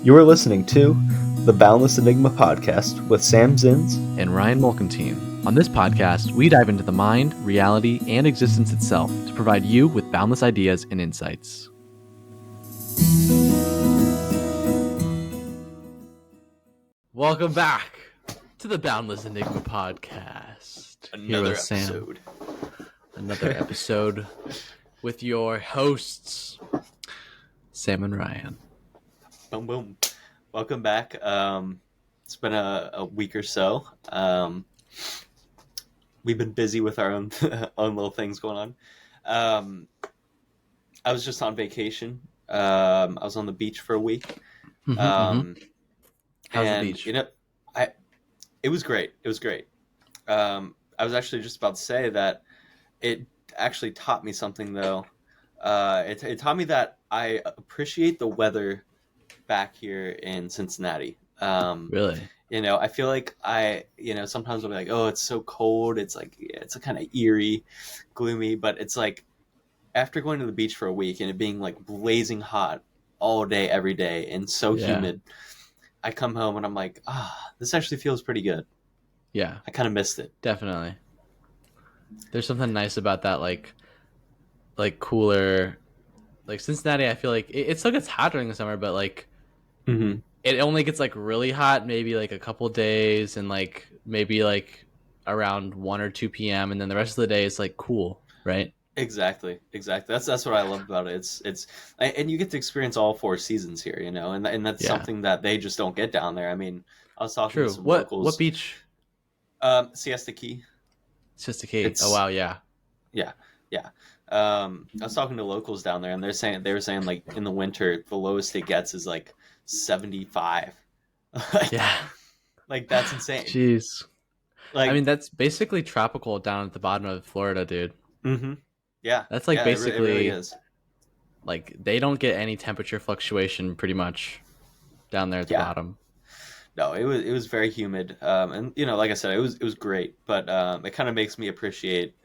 You are listening to the Boundless Enigma podcast with Sam Zins and Ryan Mulkentine. On this podcast, we dive into the mind, reality, and existence itself to provide you with boundless ideas and insights. Welcome back to the Boundless Enigma podcast. Another episode. Another episode with your hosts, Sam and Ryan. Boom, boom. Welcome back. It's been a week or so. We've been busy with our own own little things going on. I was just on vacation. I was on the beach for a week. How's the beach? You know, it was great. It was great. I was actually just about to say that it actually taught me something, though. It taught me that I appreciate the weather back here in Cincinnati. Really? You know, I feel like sometimes I'll be like, oh, it's so cold. It's like, it's a kind of eerie, gloomy, but it's like after going to the beach for a week and it being like blazing hot all day, every day, and so humid, I come home and I'm like, this actually feels pretty good. Yeah. I kind of missed it. Definitely. There's something nice about that, like cooler, like Cincinnati. I feel like it still gets hot during the summer, but like it only gets like really hot maybe like a couple days and like maybe like around 1 or 2 p.m. and then the rest of the day is like cool, right? Exactly. That's what I love about it. It's and you get to experience all 4 seasons here, you know, and that's something that they just don't get down there. I mean, I was talking to some locals. What beach? Siesta Key. Siesta Key. Oh wow, yeah. I was talking to locals down there, and they were saying like in the winter the lowest it gets is like 75. Yeah, like that's insane. Jeez. Like, I mean, that's basically tropical down at the bottom of Florida, dude. Yeah, that's like basically it really is. Like they don't get any temperature fluctuation pretty much down there at the bottom. No, it was very humid, and you know, like I said, it was great, but it kind of makes me appreciate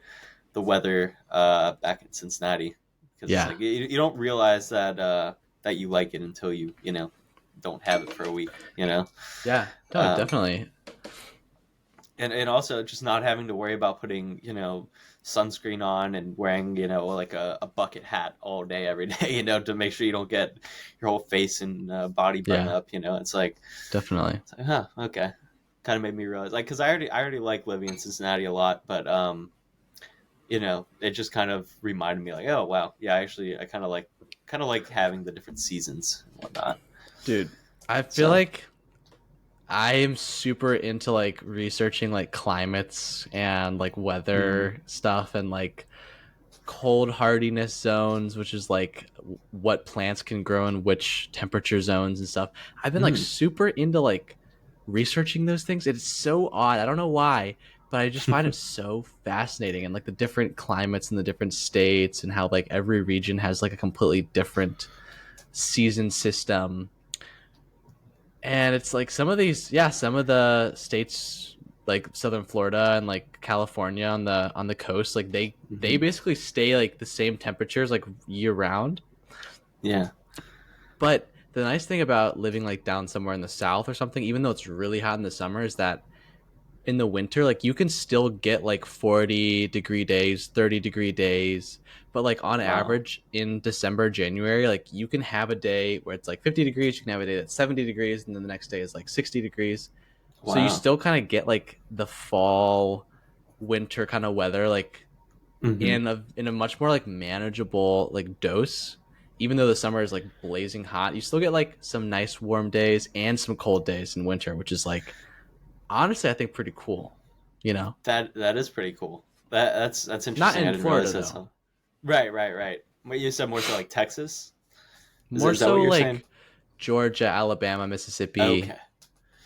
the weather back in Cincinnati, because it's like you don't realize that you like it until you don't have it for a week, you know. Yeah, no, definitely. And also just not having to worry about putting sunscreen on and wearing like a bucket hat all day every day, to make sure you don't get your whole face and body burn up. It's like definitely. It's like, okay. Kind of made me realize, like, because I already like living in Cincinnati a lot, but it just kind of reminded me, like, oh wow, yeah, actually I kind of like having the different seasons and whatnot. Dude, I feel like I am super into like researching like climates and like weather stuff and like cold hardiness zones, which is like what plants can grow in which temperature zones and stuff. I've been like super into like researching those things. It's so odd. I don't know why, but I just find it so fascinating, and like the different climates in the different states and how like every region has like a completely different season system. And it's like some of the states like Southern Florida and like California on the coast, like they basically stay like the same temperatures like year round. Yeah. But the nice thing about living like down somewhere in the South or something, even though it's really hot in the summer, is that in the winter, like you can still get like 40-degree days, 30-degree days. But like on average in December, January, like you can have a day where it's like 50 degrees. You can have a day that's 70 degrees. And then the next day is like 60 degrees. Wow. So you still kind of get like the fall, winter kind of weather, like in a much more like manageable like dose. Even though the summer is like blazing hot, you still get like some nice warm days and some cold days in winter, which is like, honestly, I think pretty cool. That is pretty cool. That's interesting. Not in Florida, though. Right. What you said, more so like Texas? More so like saying? Georgia, Alabama, Mississippi,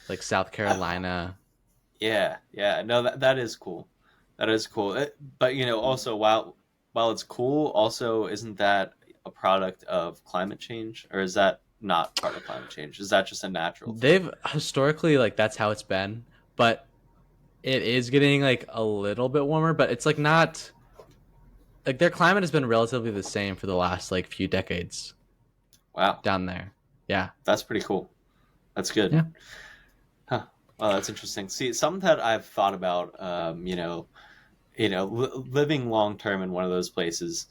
like South Carolina. Yeah. No, that is cool. That is cool. But also while it's cool, also isn't that a product of climate change, or is that not part of climate change? Is that just a natural thing? They've historically, like, that's how it's been, but it is getting like a little bit warmer, but it's like not. Like their climate has been relatively the same for the last like few decades. Wow. Down there. Yeah. That's pretty cool. That's good. Yeah. Huh. Well, that's interesting. See, something that I've thought about, living long term in one of those places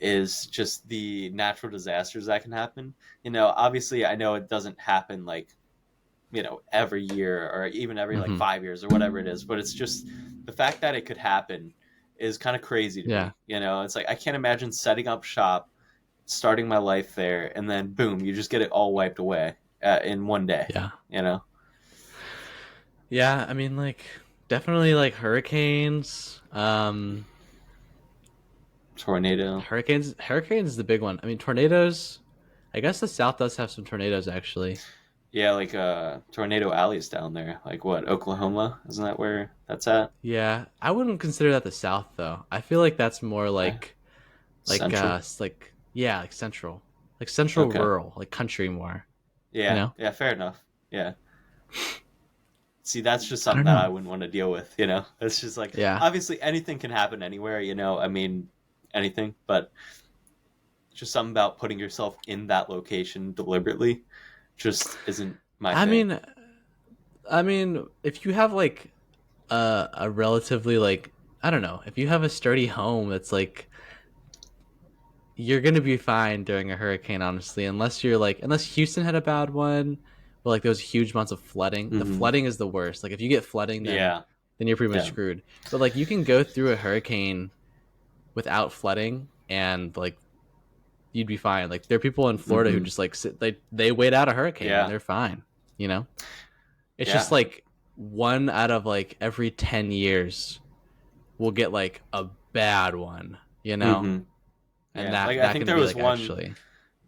is just the natural disasters that can happen. Obviously, I know it doesn't happen like every year or even every like Hmm. 5 years or whatever it is, but it's just the fact that it could happen is kind of crazy to Yeah. me. It's like I can't imagine setting up shop, starting my life there, and then boom, you just get it all wiped away in one day. Yeah. You know, Yeah. I mean, like, definitely like hurricanes. tornado. Hurricanes is the big one. I mean, tornadoes. I guess the South does have some tornadoes actually. Yeah, like tornado alleys down there. Like what, Oklahoma? Isn't that where that's at? Yeah, I wouldn't consider that the South though. I feel like that's more Okay. Central. like yeah, like central Okay. rural, like country more. You Yeah. know? Yeah. Fair enough. Yeah. See, that's just I something don't that know. I wouldn't want to deal with. It's just like Yeah. obviously anything can happen anywhere. I mean, anything, but just something about putting yourself in that location deliberately just isn't my I thing. mean, if you have like a relatively like I don't know, if you have a sturdy home that's like you're gonna be fine during a hurricane, honestly, unless Houston had a bad one, but like there was huge amounts of flooding. The Hmm. flooding is the worst. Like if you get flooding, then Yeah. you're pretty much Yeah. screwed. But like you can go through a hurricane without flooding, and like you'd be fine. Like there are people in Florida who Hmm. just like they wait out a hurricane and Yeah. they're fine. You know, it's just Yeah. like one out of like every 10 years will get like a bad one. You know, Hmm. and Yeah. Like I that think can there be was like one actually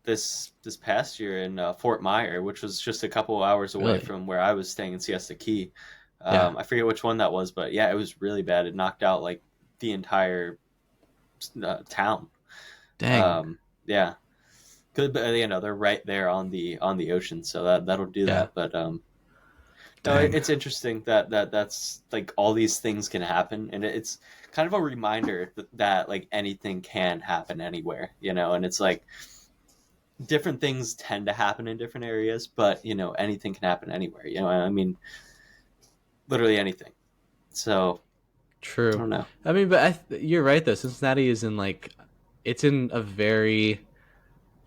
this past year in Fort Myer, which was just a couple of hours away really from where I was staying in Siesta Key. yeah. I forget which one that was, but yeah, it was really bad. It knocked out like the entire town. Dang. Yeah, good, but they're right there on the ocean, so that'll do Yeah. that. But no, Dang. it's interesting that's like all these things can happen, and it's kind of a reminder that like anything can happen anywhere, and it's like different things tend to happen in different areas, but anything can happen anywhere. I mean, literally anything. So I True. don't know. I mean, but you're right though. Cincinnati is in like it's in a very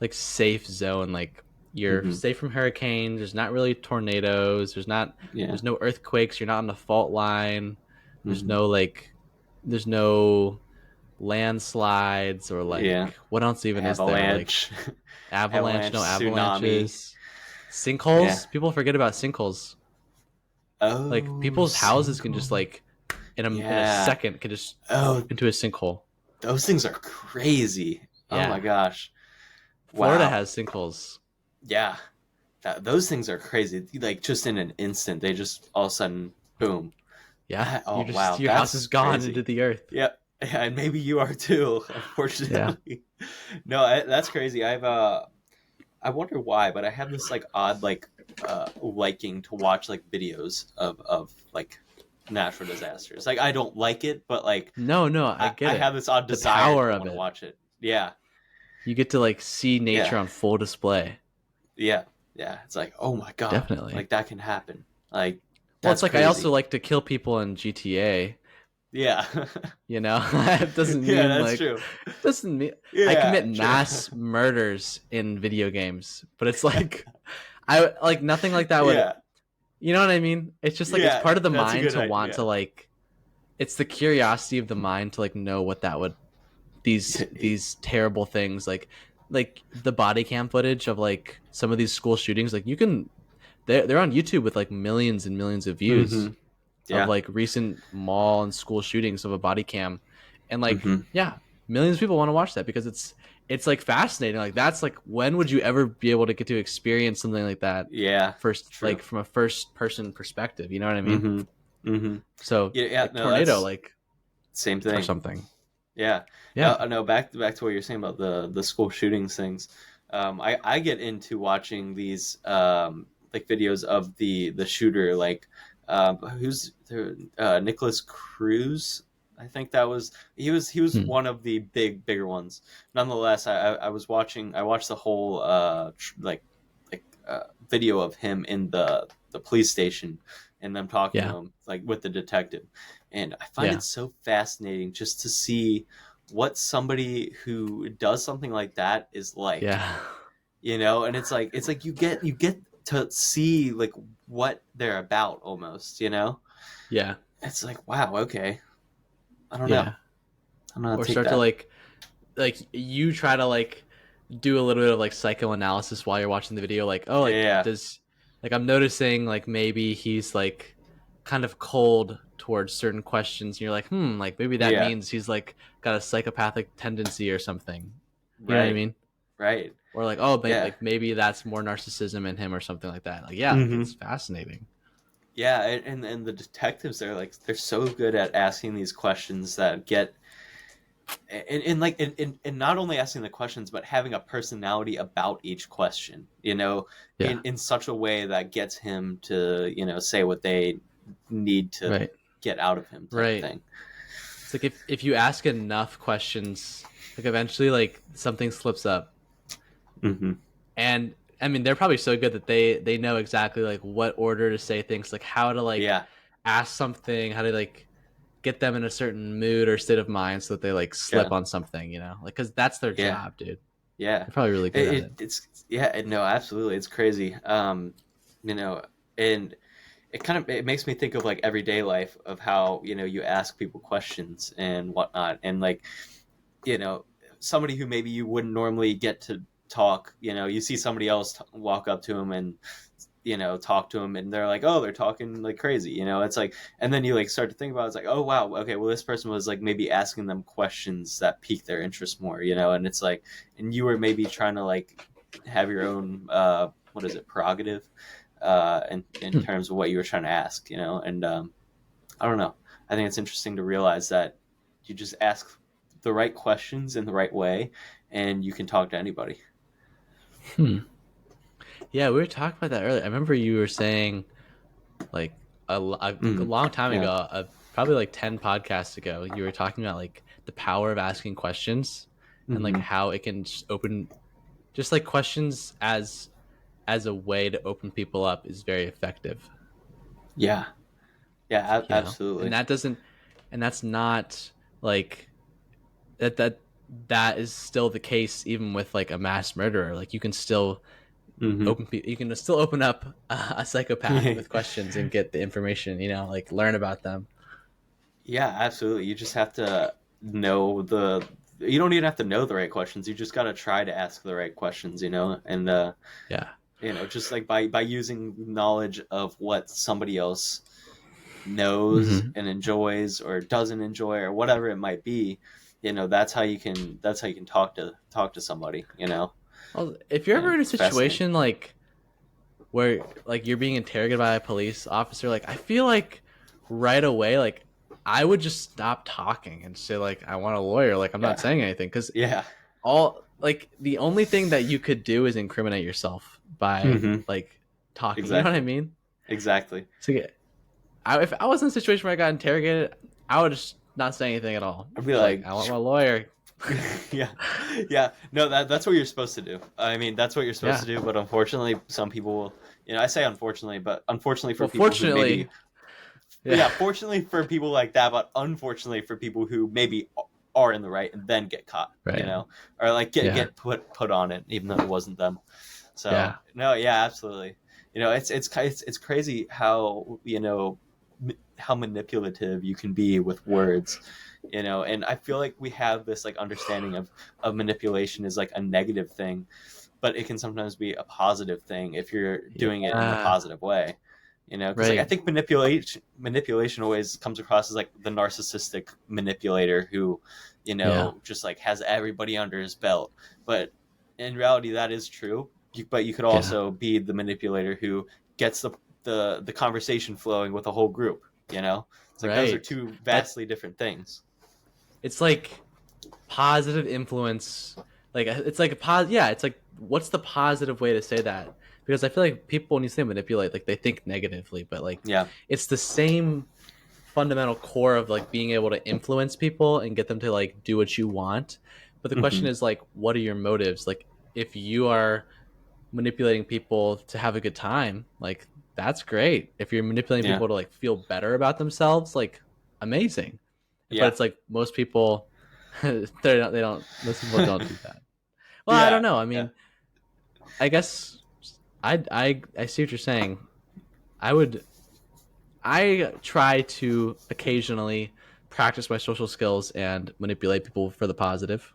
like safe zone. Like you're Hmm. safe from hurricanes. There's not really tornadoes. Yeah. There's no earthquakes. You're not on the fault line. There's Hmm. no like there's no landslides or Yeah. like what else even is there? Like Avalanche, avalanche, avalanche, no tsunami. avalanches. Yeah. Sinkholes? People forget about sinkholes. Like Oh, people's houses can just sinkhole. like in a Yeah. second can just Oh, into a sinkhole. those things are crazy. Oh my Yeah. gosh. Florida Wow. has sinkholes. Yeah. Those things are crazy. Like just in an instant, they just all of a sudden, boom. Yeah. Oh wow, Your house is that's gone into crazy. the earth. Yep. Yeah, and maybe you are too, Yeah. unfortunately. No, that's crazy. I wonder why, but I have this like odd like liking to watch like videos of like natural disasters. Like I don't like it, but like No, no, I get I it. have this odd The desire power to of want to it. watch it. Yeah, You get to like see yeah, nature on full display. yeah, yeah. It's like, oh my god, Definitely. like that can happen. Like Well, it's that's like I also crazy. like to kill people in GTA. Yeah, You know, it doesn't yeah, mean that's like true. doesn't mean I Yeah, commit true. mass murders in video games, but it's like I like nothing like that would. Yeah, You know what I mean? It's just like it's yeah. part of the That's a mind good to want to idea. like. It's the curiosity of the mind to like know what that would these terrible things like the body cam footage of like some of these school shootings. Like you can they're on YouTube with like millions and millions of Mm-hmm. views of Yeah. like recent mall and school shootings of a body cam, and like Mm-hmm. yeah, millions of people want to watch that because it's like fascinating. Like that's like when would you ever be able to get to experience something like that Yeah. first, True. like from a first person perspective? You know what I mean? Mm-hmm. Mm-hmm. So Yeah. Yeah. like No, tornado, that's like same or thing. something. Yeah. Yeah. No, no. Back to what you're saying about the school shootings things. I get into watching these like videos of the shooter, like who's the Nicholas Cruz. I think that was he was Hmm. one of the bigger ones. Nonetheless, I was watching. I watched the whole like video of him in the police station and them talking to Yeah. him like with the detective, and I find Yeah. it so fascinating just to see what somebody who does something like that is like, Yeah. and it's like you get to see like what they're about almost, Yeah. it's like, wow, okay, I don't know, Yeah. I don't know how to Or take start to that. like you try to like do a little bit of like psychoanalysis while you're watching the video, like, oh, like Yeah, does like I'm noticing like maybe he's like kind of cold towards certain questions, and you're like, like maybe that yeah, means he's like got a psychopathic tendency or something. You know what I right, mean? right, Or like, oh, yeah. like maybe that's more narcissism in him or something like that. Like, yeah, like Hmm. it's fascinating. Yeah, and the detectives, they're so good at asking these questions that get, and like and not only asking the questions but having a personality about each question, Yeah. in such a way that gets him to, say what they need to Right. get out of him, type of Right. thing. It's like if you ask enough questions, like eventually like something slips up. Hmm. And I mean, they're probably so good that they know exactly like what order to say things, like how to like Yeah, ask something, how to like get them in a certain mood or state of mind so that they like yeah, slip on something, like because that's their yeah, job, dude. yeah. They're probably really good at it. It's yeah, no, absolutely, it's crazy. You know, and it makes me think of like everyday life of how, you ask people questions and whatnot, and like, you know somebody who maybe you wouldn't normally get to talk, you see somebody else walk up to him and, talk to him, and they're like, oh, they're talking like crazy, it's like, and then you like start to think about it, it's like, oh wow, okay, well, this person was like maybe asking them questions that pique their interest more, and it's like, and you were maybe trying to like have your own, what is it, prerogative, in Hmm. terms of what you were trying to ask, and I don't know. I think it's interesting to realize that you just ask the right questions in the right way, and you can talk to anybody. Hmm. Yeah, we were talking about that earlier. I remember you were saying like a Mm. long time Yeah. ago, probably like 10 podcasts ago, you were talking about like the power of asking questions and like Hmm. how it can just open just like questions as a way to open people up is very effective, Yeah. Yeah. and Absolutely. that's not like that is still the case even with like a mass murderer. Like Hmm. you can still open up a psychopath with questions and get the information, like learn about them. Yeah. Absolutely. You just have to know the. You don't even have to know the right questions. You just got to try to ask the right questions. And Yeah. just like by using knowledge of what somebody else knows Hmm. and enjoys or doesn't enjoy or whatever it might be, that's how you can talk to somebody, Well, if you're ever and in a it's fascinating. situation like where like you're being interrogated by a police officer, like I feel like right away, like I would just stop talking and say like I want a lawyer, like I'm not Yeah, saying anything because yeah. all like the only thing that you could do is incriminate yourself by Hmm. like talking. You know what I Exactly, mean? exactly. So yeah, if I was in a situation where I got interrogated, I would just not say anything at all. I'd be Just like like, I want my lawyer. yeah, yeah. No, that's what you're supposed to do. I mean, that's what you're supposed Yeah. to do, but unfortunately some people will, I say unfortunately, but unfortunately for Well, people who fortunately, maybe, yeah, yeah, fortunately for people like that, but unfortunately for people who maybe are in the right and then get caught, right. or like get Yeah. get put on it, even though it wasn't them. So Yeah. no, yeah, absolutely. It's crazy how, how manipulative you can be with words, and I feel like we have this like understanding of manipulation is like a negative thing, but it can sometimes be a positive thing if you're doing it in a Yeah. positive way, because like I Right. think manipulation always comes across as like the narcissistic manipulator who, Yeah. just like has everybody under his belt, but in reality that is true. But you could Yeah. also be the manipulator who gets the conversation flowing with a whole group, it's like those are Right. two That vastly different things. it's like positive influence. Like it's like a yeah, it's like what's the positive way to say that? Because I feel like people when you say manipulate, like they think negatively, but like Yeah. it's the same fundamental core of like being able to influence people and get them to like do what you want. But the question Hmm. is like what are your motives? Like if you are manipulating people to have a good time, like that's great. If you're manipulating Yeah. people to like feel better about themselves, like amazing. But Yeah. it's like most people, they don't. Most people don't do that. Well, I don't Yeah. know. I Yeah. mean, I guess I see what you're saying. I would I try to occasionally practice my social skills and manipulate people for the positive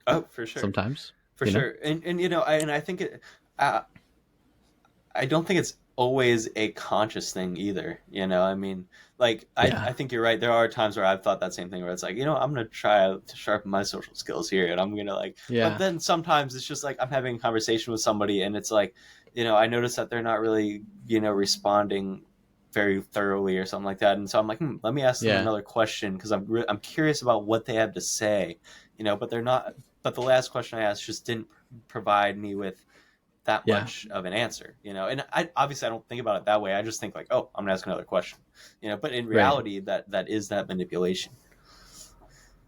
Oh, for sure. sometimes, For you know? sure. And I think uh, I don't think it's always a conscious thing either. I mean, like Yeah. I think you're right. There are times where I've thought that same thing where it's like, I'm gonna try to sharpen my social skills here, and I'm gonna like. But Yeah. then sometimes it's just like I'm having a conversation with somebody, and it's like, I notice that they're not really, responding very thoroughly or something like that, and so I'm like, let me ask them Yeah. another question because I'm curious about what they have to say, but they're not. But the last question I asked just didn't provide me with that Yeah. much of an answer, and I obviously I don't think about it that way. I just think like, oh, I'm gonna ask another question, but in Right. reality that is that manipulation.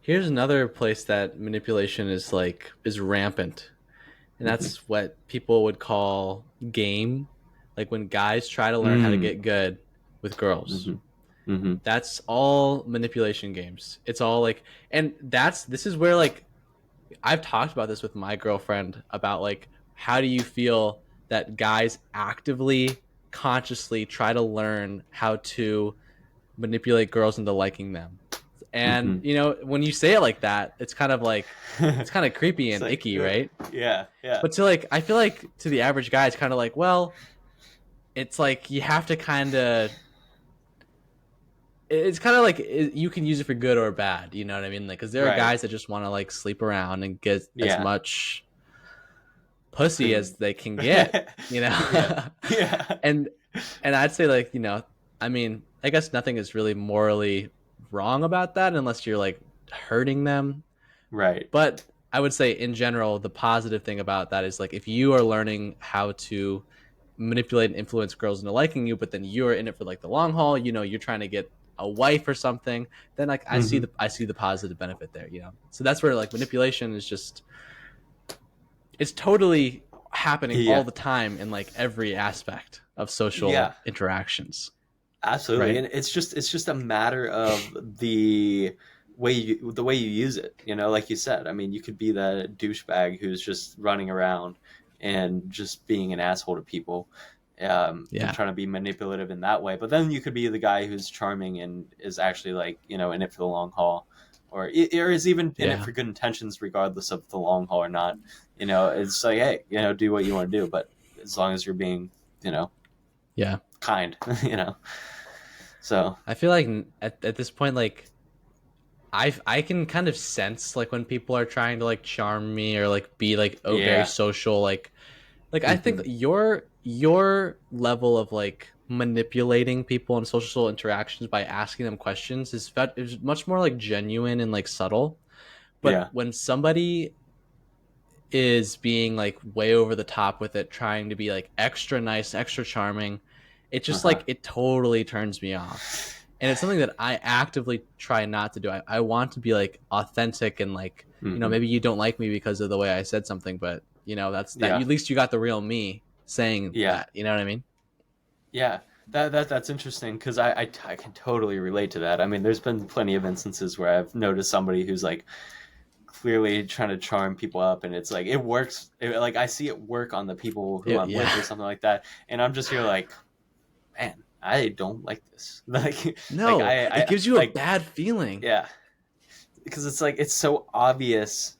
Here's another place that manipulation is rampant. And Mm-hmm. that's what people would call game. Like when guys try to learn how to Mm. get good with girls. Mm-hmm. Mm-hmm. That's all manipulation games. It's all like, and this is where like I've talked about this with my girlfriend about like how do you feel that guys actively consciously try to learn how to manipulate girls into liking them. And Mm-hmm. when you say it like that, it's kind of like it's kind of creepy It's and like, icky, right? yeah, yeah, But to like I feel like to the average guy it's kind of like, well, it's like you have to kind of it's kind of like you can use it for good or bad, you know what I mean? Like cuz there are right, guys that just want to like sleep around and get as yeah, much pussy Cream. as they can get, you Yeah, know. yeah, and and I'd say like, I mean, I guess nothing is really morally wrong about that unless you're like hurting them. right. But I would say in general, the positive thing about that is like if you are learning how to manipulate and influence girls into liking you, but then you're in it for like the long haul, you're trying to get a wife or something, then like Mm-hmm. I see the positive benefit there. So that's where like manipulation is just it's totally happening all Yeah, the time in like every aspect of social yeah. interactions, Absolutely, right? and it's just a matter of the way you use it. Like you said. I mean, you could be that douchebag who's just running around and just being an asshole to people, and Yeah. trying to be manipulative in that way. But then you could be the guy who's charming and is actually like in it for the long haul, or is even in it Yeah. for good intentions, regardless of the long haul or not. It's like, hey, do what you want to do, but as long as you're being, you know, Yeah. kind. you know. So I feel like at this point, like I can kind of sense like when people are trying to like charm me or like be like very yeah. social, like I think Hmm. your level of like manipulating people in social interactions by asking them questions is much more like genuine and like subtle. But Yeah. when somebody is being like way over the top with it, trying to be like extra nice, extra charming, it Uh just huh. like it totally turns me off. And it's something that I actively try not to do. I want to be like authentic and like, Hmm. maybe you don't like me because of the way I said something, but that's that Yeah. at least you got the real me saying Yeah. that. You know what I mean? Yeah. That's interesting because I can totally relate to that. I mean, there's been plenty of instances where I've noticed somebody who's like clearly trying to charm people up, and it's like it works. Like I see it work on the people who I'm Yeah. with or something like that, and I'm just here like, man, I don't like this. Like No, I it I gives you a like bad feeling. yeah, because it's like it's so obvious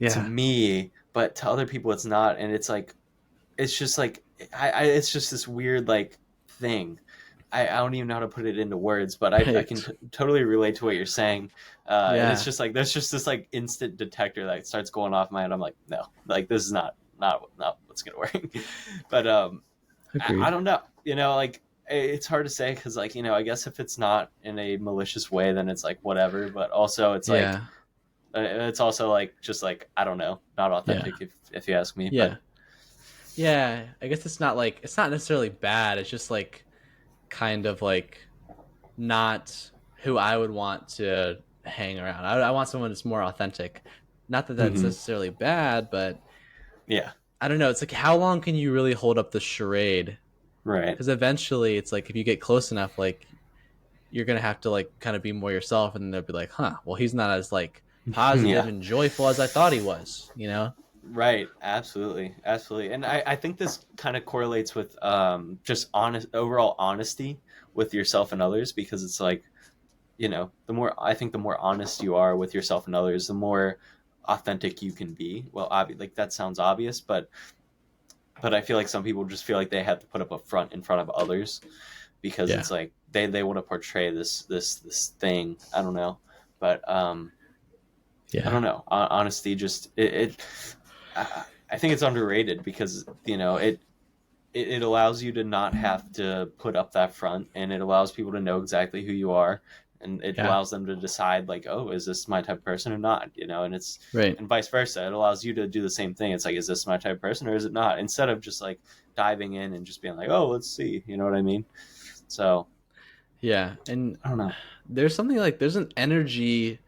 to Yeah. me, but to other people it's not, and it's like it's just like it's just this weird like thing. I don't even know how to put it into words, but I can Right. totally relate to what you're saying. And it's Yeah. just like there's just this like instant detector that starts going off my head. I'm like, no, like this is not what's gonna work. But I Agreed. don't know. Like it's hard to say because like I guess if it's not in a malicious way, then it's like whatever. But also it's like Yeah. it's also like just like I don't know, not Yeah. authentic if you ask me. But Yeah. Yeah. I guess it's not necessarily bad. It's just like kind of like not who I would want to hang around. I want someone that's more authentic. Not that that's hmm necessarily bad, but yeah, I don't know. It's like, how long can you really hold up the charade? Right. Because eventually, it's like if you get close enough, like you're gonna have to like kind of be more yourself, and they'll be like, huh, well, he's not as like positive Yeah. and joyful as I thought he was. You know? Right, absolutely, absolutely, and I think this kind of correlates with just honest overall honesty with yourself and others, because it's like, the more, I think, the more honest you are with yourself and others, the more authentic you can be. Well, like that sounds obvious, but I feel like some people just feel like they have to put up a front in front of others, because Yeah. it's like they want to portray this thing. I don't know, but I Yeah. don't know. Honesty just I think it's underrated, because it allows you to not have to put up that front, and it allows people to know exactly who you are, and it Yeah. allows them to decide, like, oh, is this my type of person or not, and it's Right. and vice versa. It allows you to do the same thing. It's like, is this my type of person or is it not, instead of just like diving in and just being like, oh, let's see, you know what I mean? So Yeah. And I don't know. there's something like there's an energy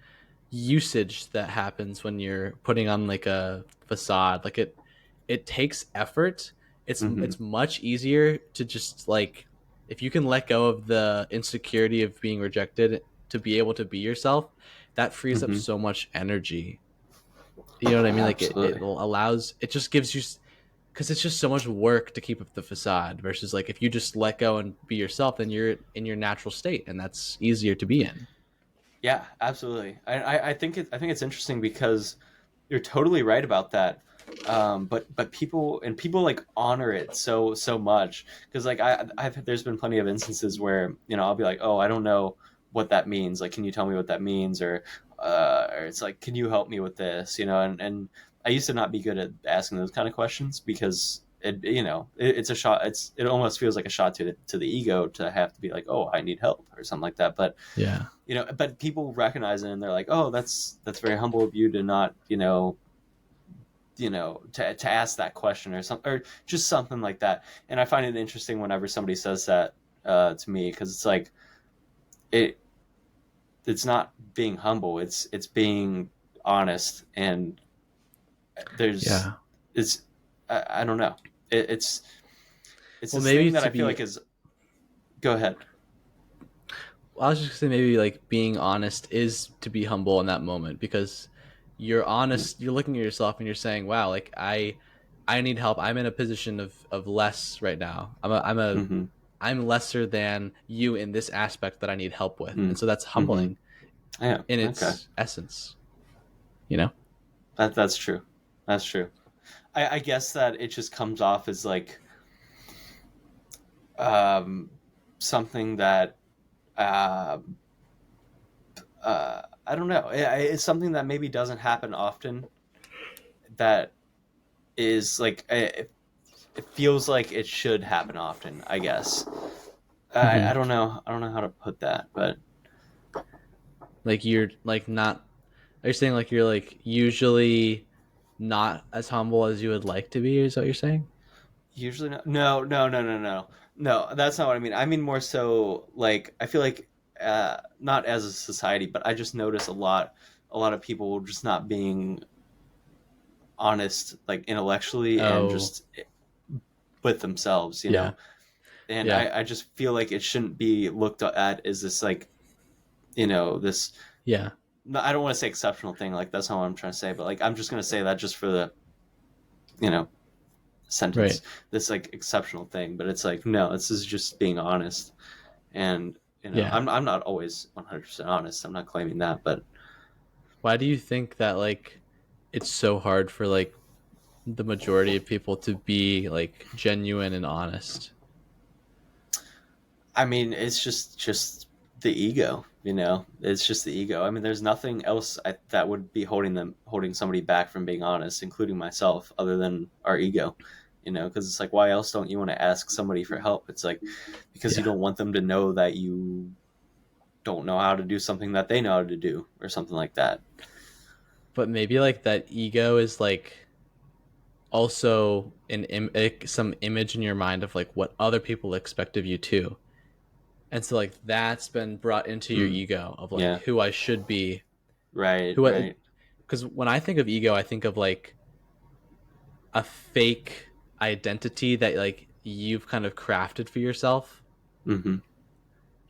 usage that happens when you're putting on like a facade. Like it takes effort. Mm-hmm. It's much easier to just like if you can let go of the insecurity of being rejected to be able to be yourself, that frees up Mm-hmm. so much energy. You know what I mean? Like it Absolutely. allows it just gives you because it's just so much work to keep up the facade versus like if you just let go and be yourself, then you're in your natural state and that's easier to be in. Yeah, absolutely. I think it's interesting, because you're totally right about that. But people like honor it so much, because like I've there's been plenty of instances where, I'll be like, oh, I don't know what that means. Like, can you tell me what that means? Or it's like, can you help me with this? And I used to not be good at asking those kind of questions, because it's a shot. It almost feels like a shot to the ego to have to be like, oh, I need help or something like that. But Yeah. but people recognize it, and they're like, oh, that's very humble of you to not, to ask that question, or something, or just something like that. And I find it interesting whenever somebody says that to me, because it's like, it it's not being humble, it's being honest. And there's Yeah. it's I don't know, it's Well, this maybe thing that to I feel be like is, go ahead. I was just gonna say maybe like being honest is to be humble in that moment because you're honest. You're looking at yourself and you're saying, "Wow, like I need help. I'm in a position of less right now. Mm-hmm. I'm lesser than you in this aspect that I need help with." And so that's Mm-hmm. humbling Yeah, in okay. its essence. You know? That's true. That's true. I guess that it just comes off as like, um, something that, uh, I don't know. It's something that maybe doesn't happen often. That is like, it feels like it should happen often, I guess. I Mm-hmm. don't know. I don't know how to put that, but Like you're like not. Are you saying like you're like usually not as humble as you would like to be? Is that what you're saying? usually not. No, no, no, no, no, no. That's not what I mean. I mean more so like, I feel like, not as a society, but I just notice a lot of people just not being honest, like intellectually, and Oh, just with themselves, yeah, and yeah, I just feel like it shouldn't be looked at as this, like, this, yeah. no, I don't want to say exceptional thing, like that's not what I'm trying to say, but like, I'm just going to say that just for the, you know Right. sentence, this like exceptional thing. But it's like, no, this is just being honest. And Yeah. I'm not always 100% honest, I'm not claiming that, but Why do you think that like it's so hard for like the majority of people to be like genuine and honest? I mean, it's just the ego. It's just the ego. I mean, there's nothing else that would be holding somebody back from being honest, including myself, other than our ego. Because it's like, why else don't you want to ask somebody for help? It's like, because you Yeah. don't want them to know that you don't know how to do something that they know how to do, or something like that. But maybe like that ego is like also like, some image in your mind of like what other people expect of you too. And so like that's been brought into your Mm, ego of like yeah. who I should be, Right. who I Right. because when I think of ego, I think of like a fake identity that like you've kind of crafted for yourself. Mm-hmm.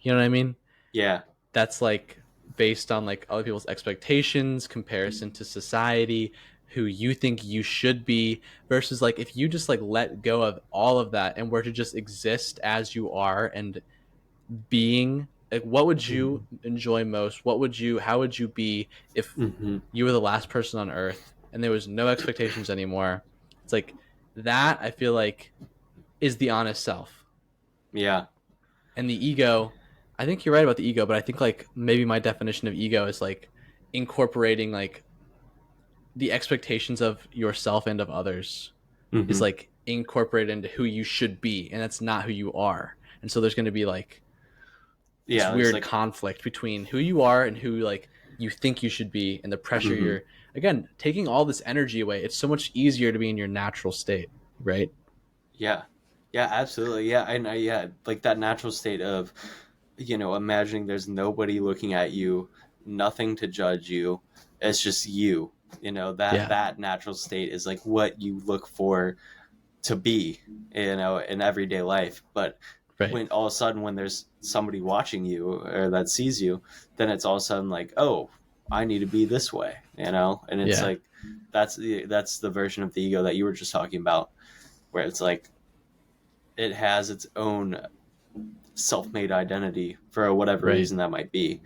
You know what I mean? Yeah. That's like based on like other people's expectations, comparison to society, who you think you should be, versus like if you just like let go of all of that and were to just exist as you are and being like, what would you Mm-hmm. enjoy most? What would you, how would you be if Mm-hmm. you were the last person on earth and there was no expectations anymore? It's like that I feel like is the honest self. Yeah. And the ego, I think you're right about the ego, but I think like maybe my definition of ego is like incorporating like the expectations of yourself and of others is Mm-hmm. like incorporated into who you should be, and that's not who you are. And so there's going to be like this Yeah. There's weird like. conflict between who you are and who like you think you should be, and the pressure Mm-hmm. you're again taking all this energy away. It's so much easier to be in your natural state, right? Yeah. Yeah. Absolutely. Yeah. And yeah, like that natural state of, imagining there's nobody looking at you, nothing to judge you. It's just you. That Yeah, that natural state is like what you look for to be, in everyday life. But right. when all of a sudden when there's somebody watching you or that sees you, then it's all of a sudden like, oh, I need to be this way, and it's Yeah, like that's the version of the ego that you were just talking about, where it's like it has its own self-made identity for whatever right. reason that might be.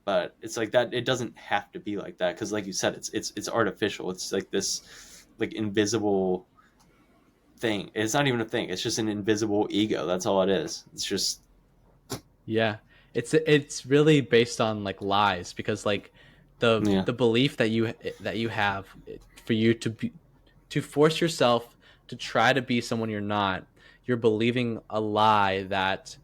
But it's like that it doesn't have to be like that, because like you said, it's artificial. It's like this like invisible thing. It's not even a thing. It's just an invisible ego. That's all it is. It's just. Yeah. It's really based on like lies because like Yeah. the belief that you have for you to be to force yourself to try to be someone you're not, you're believing a lie that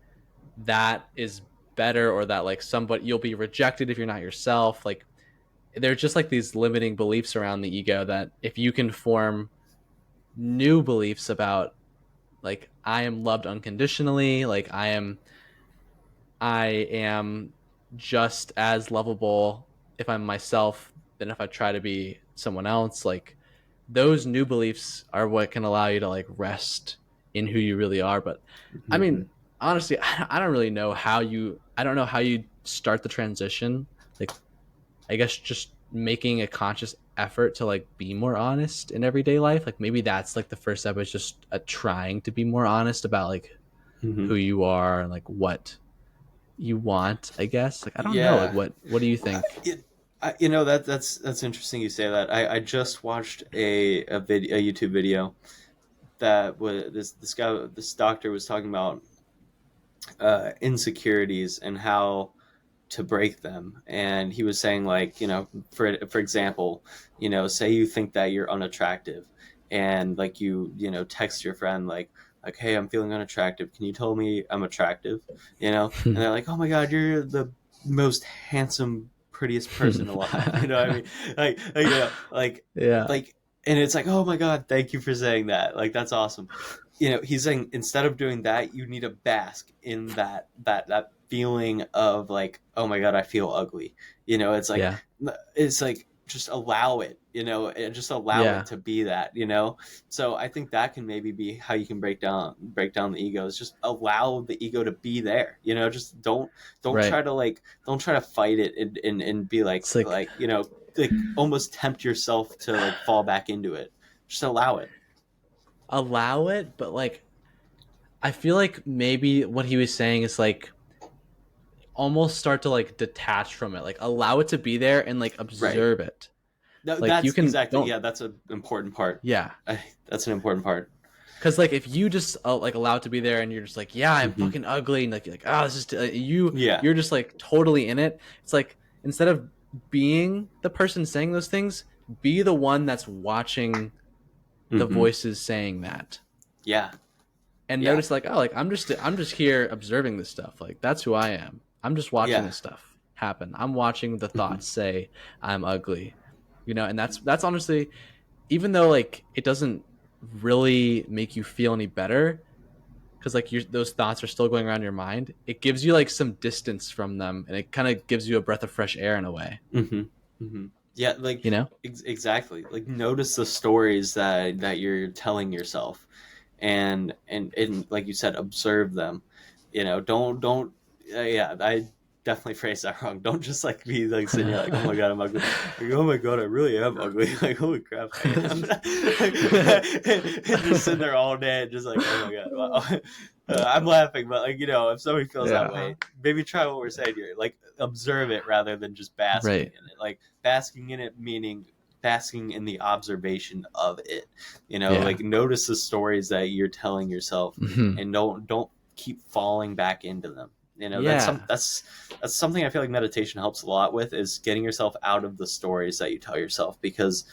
that is better or that like somebody you'll be rejected if you're not yourself. Like there's just like these limiting beliefs around the ego that if you can form new beliefs about like I am loved unconditionally, like I am just as lovable if I'm myself than if I try to be someone else. Like those new beliefs are what can allow you to like rest in who you really are. But I Mm-hmm. mean, honestly, I don't really know how you, I don't know how you start the transition. Like, I guess just making a conscious effort to like be more honest in everyday life. Like maybe that's like the first step is just trying to be more honest about like Mm-hmm. who you are and like what you want, I guess. Like I don't know. Like Yeah. what do you think? That's interesting you say that. I just watched a YouTube video that was this doctor was talking about insecurities and how to break them. And he was saying, like, for example, say you think that you're unattractive, and like text your friend like, hey, I'm feeling unattractive, can you tell me I'm attractive? And they're like, oh my god, you're the most handsome, prettiest person alive. You know what I mean? Yeah. Like and it's like, oh my god, thank you for saying that, like, that's awesome. He's saying instead of doing that, you need to bask in that feeling of like, oh my god, I feel ugly. It's like Yeah. just allow it, and just allow it Yeah. to be that. So I think that can maybe be how you can break down the ego, is just allow the ego to be there. Just don't Right. try to don't try to fight it, and be like It's like like almost tempt yourself to like fall back into it. Just allow it. allow it, but like I feel like maybe what he was saying is like almost start to like detach from it. Like allow it to be there and like Right. observe it. No, Like you that's can exactly, don't yeah, that's an important part. yeah. That's an important part. Because like if you just like allow it to be there and you're just like yeah I'm Hmm. fucking ugly and like you're like oh this is you Yeah. you're just like totally in it. It's like instead of being the person saying those things, be the one that's watching the Hmm. voices saying that Yeah. and Yeah. notice like oh like I'm just here observing this stuff. Like that's who I am. I'm just watching Yeah. this stuff happen. I'm watching the Hmm. thoughts say I'm ugly, and that's honestly even though like it doesn't really make you feel any better because like those thoughts are still going around your mind, it gives you like some distance from them and it kind of gives you a breath of fresh air in a way. Hmm. Hmm. Yeah, like you know? exactly. Like notice the stories that you're telling yourself, and like you said, observe them. Don't. Yeah, I definitely phrased that wrong. Don't just like be like sitting here like, oh my god, I'm ugly. Like, oh my god, I really am ugly. Like, holy crap, I am. And just sitting there all day, and just like, oh my god, wow. I'm laughing, but like if somebody feels that Yeah. way, maybe try what we're saying here. Like observe it rather than just basking Right. in it. Like basking in it meaning basking in the observation of it. Yeah. Like notice the stories that you're telling yourself, Hmm. and don't keep falling back into them. Yeah. That's something I feel like meditation helps a lot with, is getting yourself out of the stories that you tell yourself, because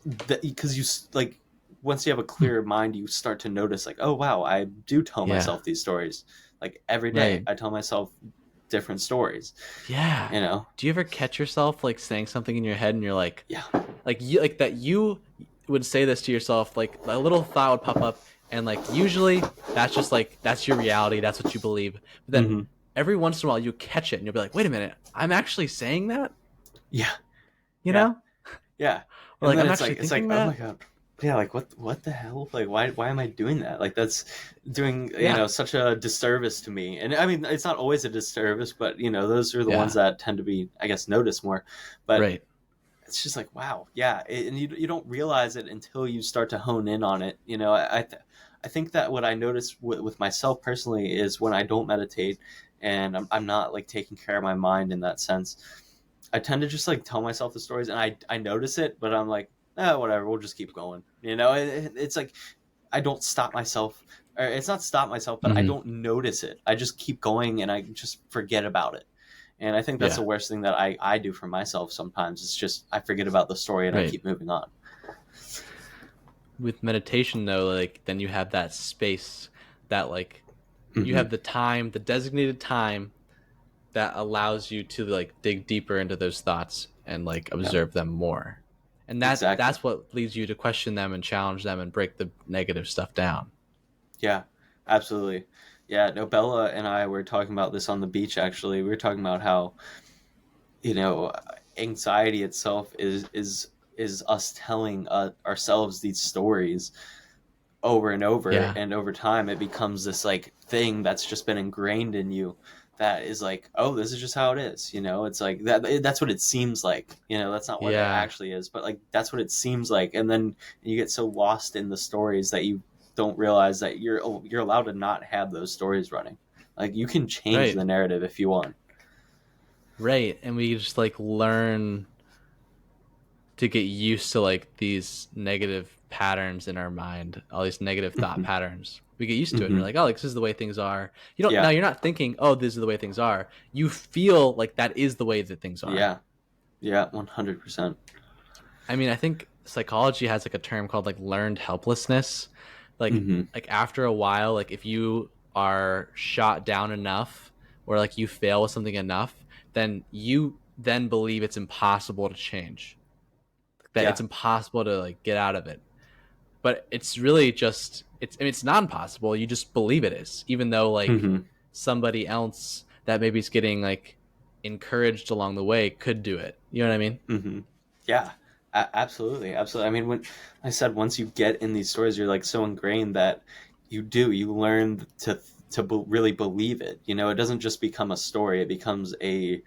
you like once you have a Hmm. clearer mind, you start to notice like, oh wow, I do tell Yeah. myself these stories. Like every day Right. I tell myself different stories. Yeah. you know Do you ever catch yourself like saying something in your head and you're yeah. like you like that you would say this to yourself, like a little thought would pop up, and like usually that's just like that's your reality, that's what you believe. But then Hmm. every once in a while you catch it and you'll be like, wait a minute, I'm actually saying that, Yeah. you Yeah. know? Yeah. Or And like then I'm it's actually like thinking oh my that. god. Yeah, like what the hell? Like why am I doing that? Like that's doing, Yeah. such a disservice to me. And I mean, it's not always a disservice, but those are the ones Yeah. that tend to be, I guess, noticed more. But Right. it's just like, wow, yeah, and you don't realize it until you start to hone in on it. I think that what I notice with myself personally is when I don't meditate, and I'm not like taking care of my mind in that sense, I tend to just like tell myself the stories, and I notice it, but I'm like, whatever, we'll just keep going. It's like I don't stop myself, or it's not stop myself, but I Hmm. don't notice it. I just keep going, and I just forget about it. And I think that's Yeah. the worst thing that I do for myself sometimes. It's just I forget about the story and I Right. keep moving on. With meditation though, like then you have that space, that like you Hmm. have the time, the designated time that allows you to like dig deeper into those thoughts and like Yeah, observe them more. And exactly. that's what leads you to question them and challenge them and break the negative stuff down. Yeah, absolutely. Yeah, no, Bella and I were talking about this on the beach actually. We were talking about how, you know, anxiety itself is us telling ourselves these stories over and over, Yeah. and over time it becomes this like thing that's just been ingrained in you, that is like, oh, this is just how it is. It's like that's what it seems like. That's not what it Yeah. actually is, but like that's what it seems like. And then you get so lost in the stories that you don't realize that you're allowed to not have those stories running. Like you can change Right. the narrative if you want. Right. And we just like learn to get used to like these negative patterns in our mind, all these negative thought Hmm. patterns. We get used to it and Hmm. you're like, oh, like, this is the way things are. You don't now Yeah. you're not thinking, oh, this is the way things are. You feel like that is the way that things are. Yeah. Yeah. 100%. I mean, I think psychology has like a term called like learned helplessness. Like Hmm. like after a while, like if you are shot down enough or like you fail with something enough, then you then believe it's impossible to change. That it's Yeah. impossible to like get out of it. But it's really just it's I mean it's not impossible. You just believe it is, even though like Hmm. somebody else that maybe is getting like encouraged along the way could do it. You know what I mean? Hmm. Yeah, absolutely, absolutely. I mean, when I said once you get in these stories, you're like so ingrained that you learn to really believe it. It doesn't just become a story; it becomes a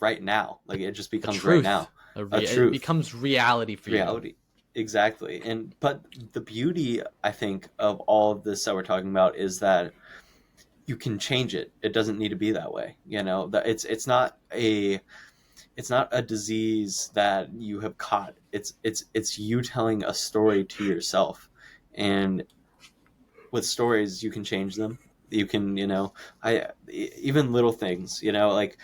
right now. Like it just A becomes right truth. now, a It truth, becomes reality for you. reality. Exactly. But the beauty, I think, of all of this that we're talking about is that you can change it. It doesn't need to be that way. That it's not a disease that you have caught. It's you telling a story to yourself, and with stories you can change them. You can, I even little things. Like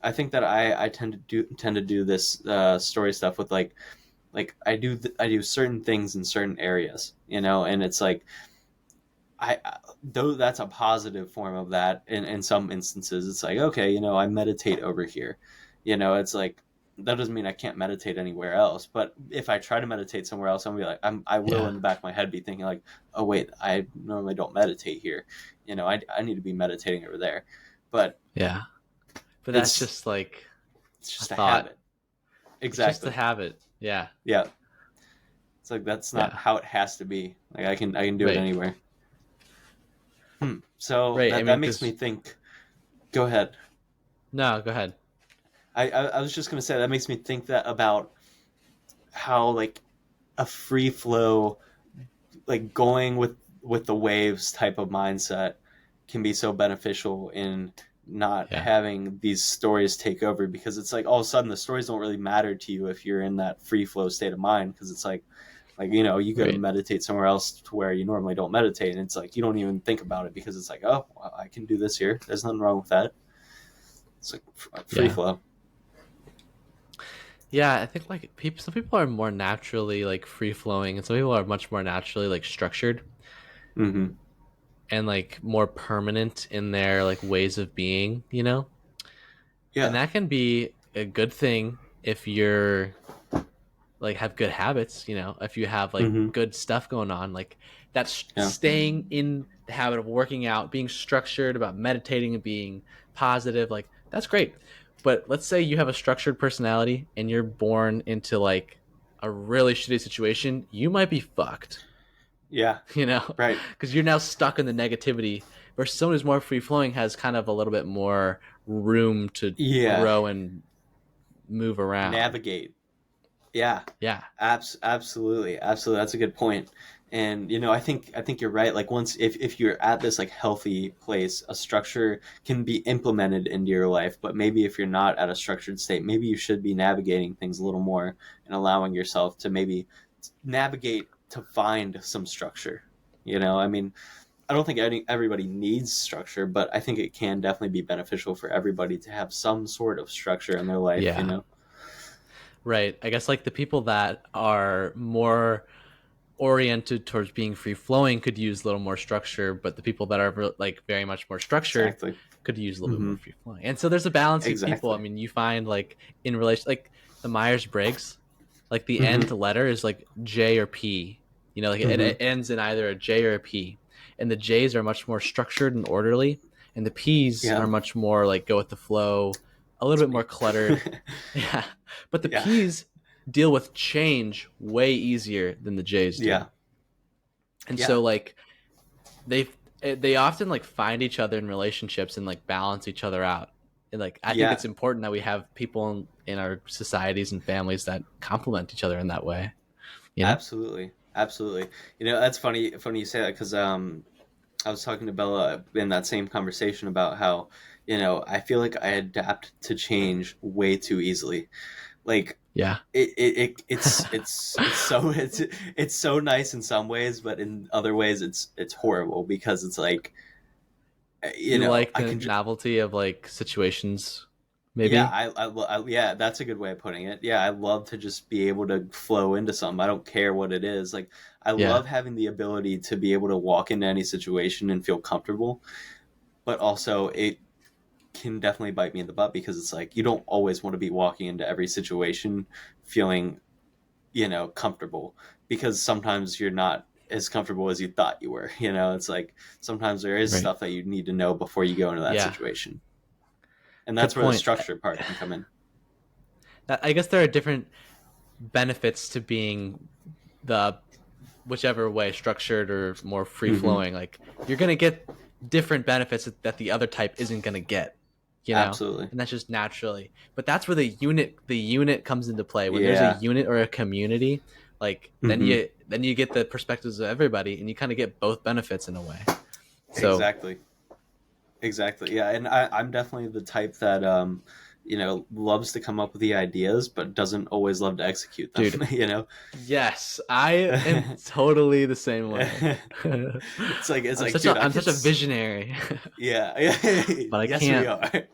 I think that I tend to do this story stuff with like I do certain things in certain areas, and it's like I though that's a positive form of that. In some instances it's like, okay, I meditate over here. It's like that doesn't mean I can't meditate anywhere else, but if I try to meditate somewhere else, I'm gonna be like, I will Yeah. in the back of my head be thinking like, oh wait, I normally don't meditate here. I need to be meditating over there. But Yeah. But that's it's just like it's a just a thought. habit. It's just the exactly. habit. Yeah. Yeah, it's like that's not Yeah. how it has to be. Like I can do it Right. anywhere. So Right. I that mean, makes me because think. Go ahead. no, go ahead. I was just gonna say that makes me think that about how like a free flow, like going with the waves type of mindset can be so beneficial in not Yeah. having these stories take over, because it's like all of a sudden the stories don't really matter to you if you're in that free flow state of mind, because it's like you go to Right. meditate somewhere else to where you normally don't meditate, and it's like you don't even think about it because it's like, oh well, I can do this here, there's nothing wrong with that. It's like free Yeah. flow. Yeah. I think like people, some people are more naturally like free flowing, and some people are much more naturally like structured Mm-hmm. and like more permanent in their like ways of being. And Yeah. that can be a good thing if you're like have good habits, if you have like Mm-hmm. good stuff going on, like that's Yeah. staying in the habit of working out, being structured about meditating and being positive, like that's great. But let's say you have a structured personality and you're born into like a really shitty situation, you might be fucked, Yeah. you know, Right. because you're now stuck in the negativity versus someone who's more free flowing has kind of a little bit more room to Yeah. grow and move around. Navigate. Yeah, Yeah. absolutely, absolutely. That's a good point. And I think you're right. Like once if you're at this like healthy place, a structure can be implemented into your life. But maybe if you're not at a structured state, maybe you should be navigating things a little more and allowing yourself to maybe navigate to find some structure. I mean, I don't think everybody needs structure, but I think it can definitely be beneficial for everybody to have some sort of structure in their life. Yeah. Right. I guess like the people that are more oriented towards being free flowing could use a little more structure, but the people that are like very much more structured Exactly. could use a little bit Mm-hmm. more free flowing. And so there's a balance of people. I Exactly. mean, you find like in relation, like the Myers Briggs, like the end Mm-hmm. letter is like J or P. Like it Mm-hmm. ends in either a J or a P. And the J's are much more structured and orderly, and the P's Yeah. are much more like go with the flow, a little That's bit more me. cluttered. Yeah. But the Yeah. P's deal with change way easier than the J's do. Yeah. And Yeah. so like they they often like find each other in relationships and like balance each other out. And like I think Yeah. it's important that we have people in our societies and families that complement each other in that way, you know? Absolutely. Absolutely. That's funny. Funny you say that because I was talking to Bella in that same conversation about how I feel like I adapt to change way too easily. Like Yeah. it's so it's so nice in some ways, but in other ways it's horrible because it's like You like I the can novelty of like situations yeah, maybe? yeah, that's a good way of putting it. Yeah, I love to just be able to flow into something. I don't care what it is. Like, I Yeah. love having the ability to be able to walk into any situation and feel comfortable, but also it can definitely bite me in the butt because it's like you don't always want to be walking into every situation feeling, comfortable, because sometimes you're not as comfortable as you thought you were. It's like sometimes there is Right. stuff that you need to know before you go into that Yeah. situation. And Good that's where the point. structure part can come in. I guess there are different benefits to being the whichever way, structured or more free Hmm. flowing. Like you're gonna get different benefits that the other type isn't gonna get, Absolutely. and that's just naturally. But that's where the unit comes into play. When there's a Yeah. unit or a community, like then Hmm. you get the perspectives of everybody, and you kind of get both benefits in a way. So Exactly. Exactly. Yeah, and I'm definitely the type that loves to come up with the ideas, but doesn't always love to execute them. dude, You know. yes, I am totally the same way. It's like, dude, I'm such a visionary, yeah, but I yes, we can't. are.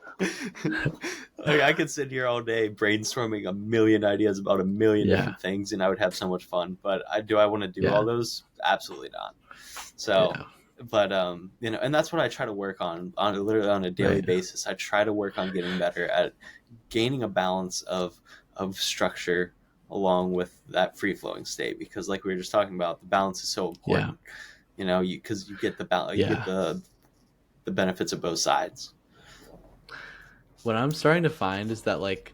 Like I could sit here all day brainstorming a million ideas about a million Yeah, different things, and I would have so much fun. But I want to do all yeah, those? Absolutely not. So, yeah. but and that's what I try to work on literally on a daily Right. basis. I try to work on getting better at gaining a balance of structure along with that free flowing state, because like we were just talking about, the balance is so Yeah. important. Because you get the balance, you get Yeah. the benefits of both sides. What I'm starting to find is that like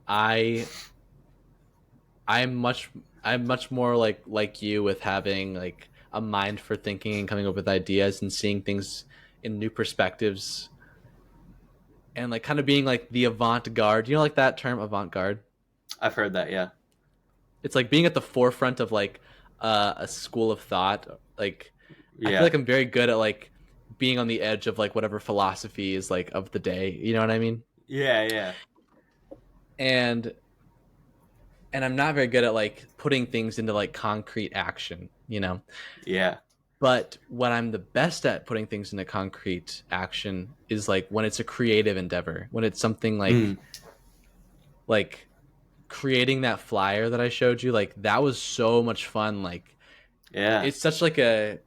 I I'm much I'm much more like you with having like a mind for thinking and coming up with ideas and seeing things in new perspectives and like kind of being like the avant-garde. You know, like that term avant-garde? I've heard that. Yeah. It's like being at the forefront of like a school of thought. Like I feel Yeah. like I'm very good at like being on the edge of like whatever philosophy is like of the day. You know what I mean? Yeah. Yeah. And I'm not very good at like putting things into like concrete action, you know. Yeah. But what I'm the best at putting things into concrete action is like when it's a creative endeavor, when it's something Mm, like creating that flyer that I showed you, like that was so much fun. Like yeah. it's such like a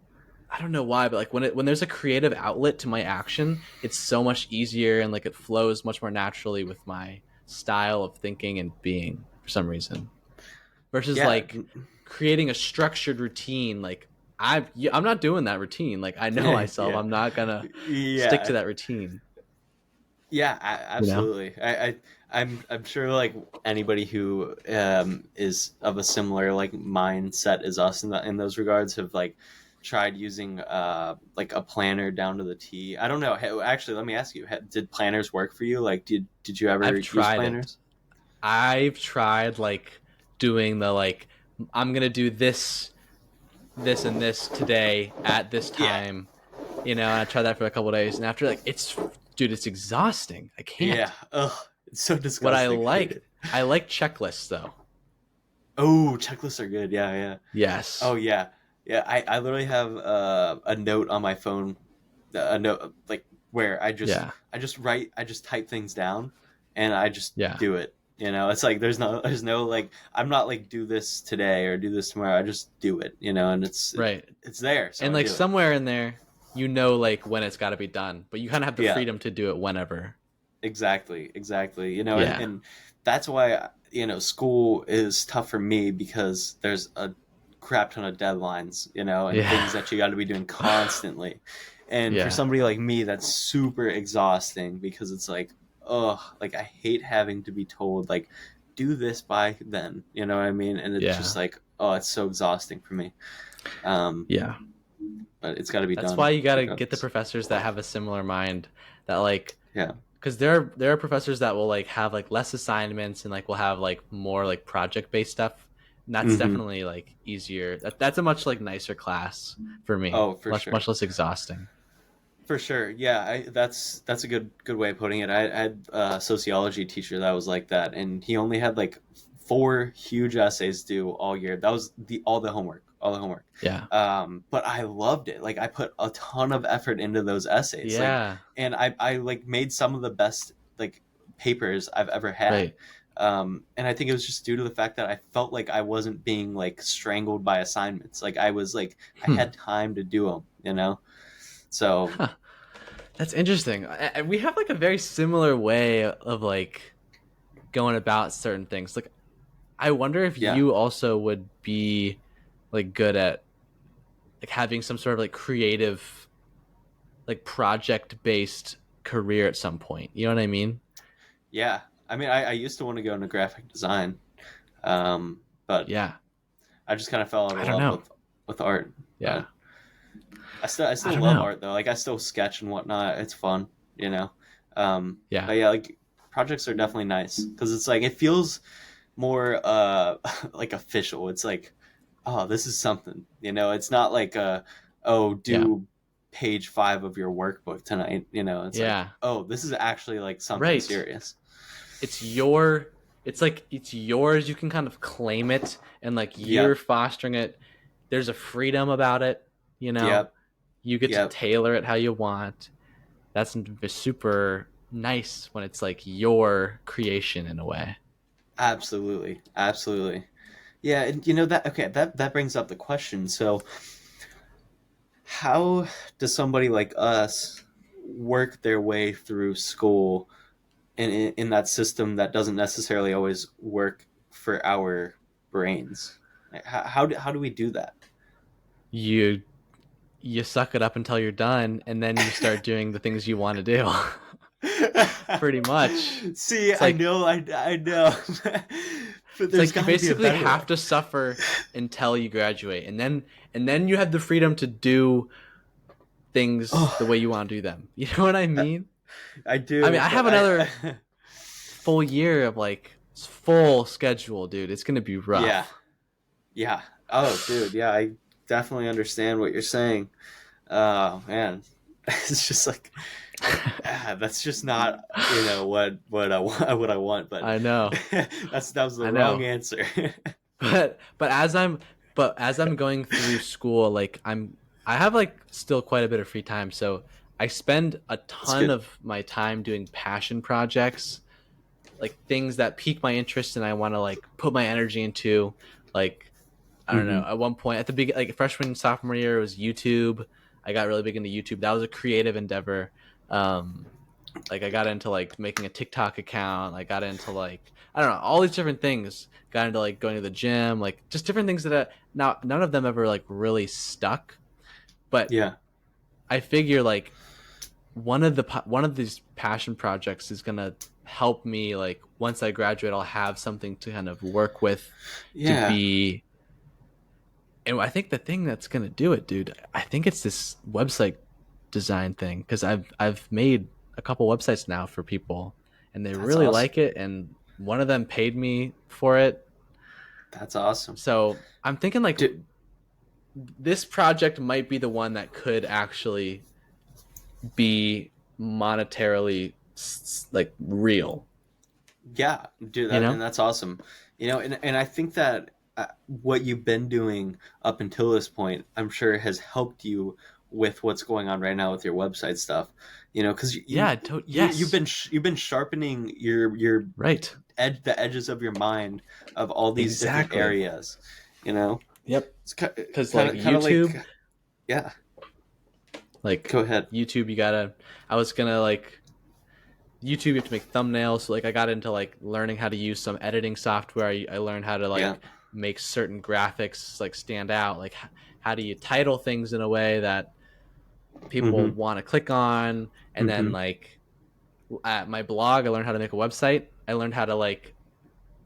I don't know why, but like when there's a creative outlet to my action, it's so much easier and like it flows much more naturally with my style of thinking and being for some reason. Versus Yeah. like creating a structured routine, like I'm not doing that routine. Like I know myself, Yeah. I'm not gonna stick to Yeah. that routine. Yeah, You know? absolutely. I'm sure like anybody who is of a similar like mindset as us in those regards have like tried using like a planner down to the T. I don't know. Actually, let me ask you: did planners work for you? Like, did you ever I've use tried it. planners? I've tried like doing the like I'm gonna do this and this today at this Yeah, time. You know, and I tried that for a couple of days, and after like it's dude, it's exhausting. I yeah. can't. Ugh, it's so What disgusting. I like checklists though. Oh, checklists are good. Yeah, yeah. Yes. Oh, yeah, yeah. I literally have a note on my phone, a note like where Yeah. I just type things down, and I just Yeah. do it. You know, it's like there's no like I'm not like do this today or do this tomorrow. I just do it. You know, and Right. it's there, so And I like do it. somewhere in there, you know, like when it's got to be done, but you kind of have the Yeah, freedom to do it whenever. exactly, exactly. You know, Yeah. and that's why you know school is tough for me because there's a crap ton of deadlines, you know, and Yeah. things that you got to be doing constantly. And for Yeah. somebody like me, that's super exhausting because it's like, oh, like I hate having to be told like, do this by then. You know what I mean? And it's just Yeah. like, oh, it's so exhausting for me. Um, Yeah. but it's got to be That's why done you got to get the regardless. professors that have a similar mind that like Yeah. because there are professors that will like have like less assignments and like will have like more like project based stuff. And that's Hmm. definitely like easier. That's a much like nicer class for me. Oh, for Much sure. less exhausting. For sure, yeah, that's a good way of putting it. I had a sociology teacher that was like that, and he only had like four huge essays due all year. That was the all the homework. Yeah. But I loved it. Like I put a ton of effort into those essays. Like, Yeah. and I like made some of the best like papers I've ever had. Right. And I think it was just due to the fact that I felt like I wasn't being like strangled by assignments. Like I was like I Hmm. had time to do them. You know, so. Huh. That's interesting. We have like a very similar way of like going about certain things. Like I wonder if Yeah. you also would be like good at like having some sort of like creative like project based career at some point. You know what I mean? Yeah, I mean, I used to want to go into graphic design, but Yeah. I just kind of fell out I of don't love know. with art. Yeah. But I I still don't love know. art though. Like I still sketch and whatnot. It's fun, you know. Yeah. But yeah, like projects are definitely nice because it's like it feels more like official. It's like, oh, this is something, you know. It's not like oh, Yeah. do page 5 of your workbook tonight. You know, it's like, Yeah. oh, this is actually like something Right. serious. It's your it's like it's yours. You can kind of claim it and like you're Yep, fostering it. There's a freedom about it, you know. yep, You get to yep. tailor it how you want. That's super nice when it's like your creation in a way. Absolutely, absolutely. Yeah, and you know that okay, that brings up the question. So, how does somebody like us work their way through school in that system that doesn't necessarily always work for our brains? Like, how do we do that? You you suck it up until you're done and then you start doing the things you want to do. Pretty much. See, It's like I know. But It's there's like you got to be a basically better have way. to suffer until you graduate, and then you have the freedom to do things the Oh, way you want to do them. You know what I mean? I I mean, do, I but have another full year of like full schedule, dude. It's gonna be yeah, rough. yeah. Oh, dude, yeah, I definitely understand what you're saying. Oh man, it's just like that's just not what I want what I want. But I know, that was the I wrong know. answer. But as I'm going through school, like I have like still quite a bit of free time, so I spend a That's ton good. of my time doing passion projects, like things that pique my interest and I want to like put my energy into. Like I don't know. Hmm. At one point, at the big like freshman sophomore year, it was YouTube. I got really big into YouTube. That was a creative endeavor. Um, like I got into like making a TikTok account. I got into like I don't know all these different things. Got into like going to the gym, like just different things that now none of them ever like really stuck. But Yeah. I figure like one of these passion projects is gonna help me like once I graduate, I'll have something to kind of work with to Yeah. be. And I think the thing that's gonna do it, dude, I think it's this website design thing because I've made a couple websites now for people, and they That's really awesome. like it. And one of them paid me for it, That's awesome. so I'm thinking like Dude, this project might be the one that could actually be monetarily like real. yeah, dude, You know? that's awesome. And I think that what you've been doing up until this point, I'm sure has helped you with what's going on right now with your website stuff. Because Yeah. Yes. you've been sharpening your Right. the edges of your mind of all these different Exactly. areas. You know, Yep. it's Because like kind of like YouTube, yeah. like Go ahead. YouTube, you gotta. I was gonna like YouTube, you have to make thumbnails. So like I got into like learning how to use some editing software. I learned how to Yeah. like make certain graphics like stand out. Like how do you title things in a way that people Mm-hmm. want to click on? And then Mm-hmm. like at my blog, I learned how to make a website. I learned how to like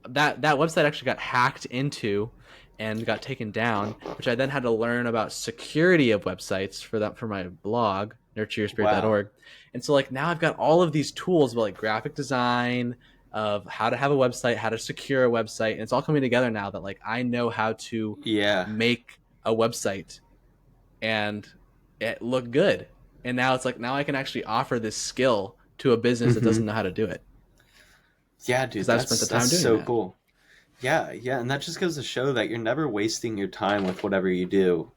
that website actually got hacked into and got taken down, which I then had to learn about security of websites for my blog, Wow. nurtureyourspirit.org. And so like now I've got all of these tools about like graphic design, of how to have a website, how to secure a website, and it's all coming together now that like I know how to Yeah. make a website and it look good. And now it's like now I can actually offer this skill to a business that Mm-hmm. doesn't know how to do it Yeah, dude, because I've spent the that's time doing so that. cool. Yeah, yeah, and that just goes to show that you're never wasting your time with whatever you do.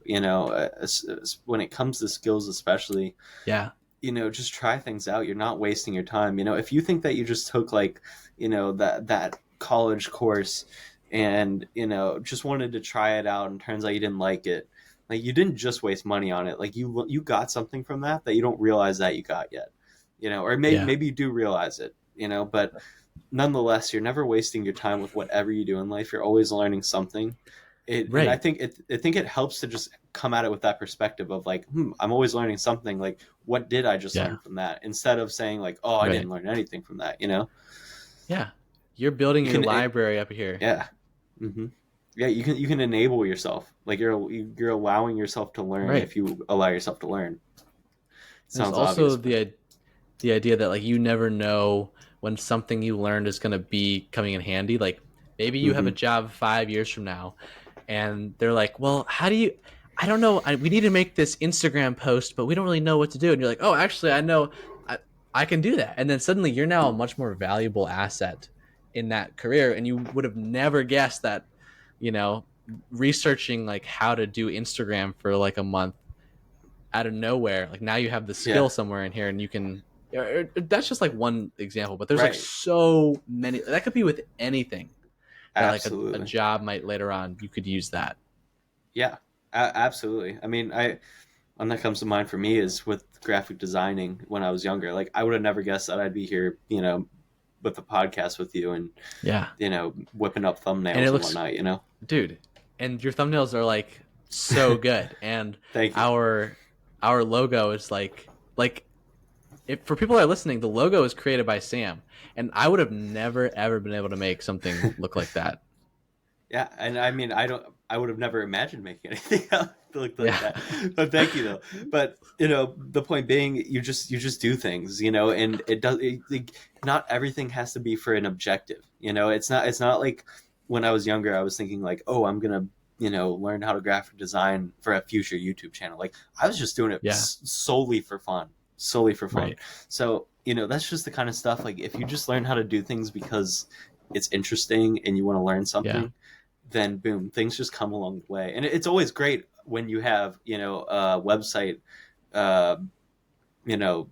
When it comes to skills, especially, Yeah. just try things out. You're not wasting your time. If you think that you just took like, that college course and, just wanted to try it out and turns out you didn't like it, like you didn't just waste money on it. Like you got something from that you don't realize that you got yet. Or Yeah. maybe you do realize it, but nonetheless, you're never wasting your time with whatever you do in life. You're always learning something. And Right. I think it helps to just come at it with that perspective of like, I'm always learning something. Like, what did I just Yeah. learn from that? Instead of saying like, oh, I Right. didn't learn anything from that. Yeah. You're building You your can, library up here. yeah, hmm yeah. You can enable yourself. Like you're allowing yourself to learn Right. if you allow yourself to learn. There's Sounds also obvious, but the idea that like you never know when something you learned is going to be coming in handy. Like maybe you have a hmm job 5 years from now and they're like, well, how do you, I don't know. We need to make this Instagram post, but we don't really know what to do. And you're like, oh, actually, I know I, I can do that. And then suddenly you're now a much more valuable asset in that career. And you would have never guessed that, you know, researching like how to do Instagram for like a month out of nowhere, like now you have the skill yeah, somewhere in here and you can. That's just like one example, but there's like right, so many that could be with anything that like a absolutely. job might later on you could use that. Yeah, absolutely. I mean, one that comes to mind for me is with graphic designing when I was younger. Like, I would have never guessed that I'd be here, with the podcast with you and, Yeah, whipping up and it thumbnails and looks, whatnot. dude, and your thumbnails are like so good, and Thank you. our logo is like if for people that are listening, the logo is created by Sam, and I would have never ever been able to make something look like that. Yeah, and I mean, I would have never imagined making anything else look like Yeah. that. But thank you though. But the point being, you just do things, and not everything has to be for an objective. It's not like when I was younger, I was thinking like, oh, I'm gonna, learn how to graphic design for a future YouTube channel. Like I was just doing it Yeah. solely for fun, solely for fun. Right. So that's just the kind of stuff. Like if you just learn how to do things because it's interesting and you want to learn Yeah. something, then boom, things just come along the way. And it's always great when you have, a website, uh, you know,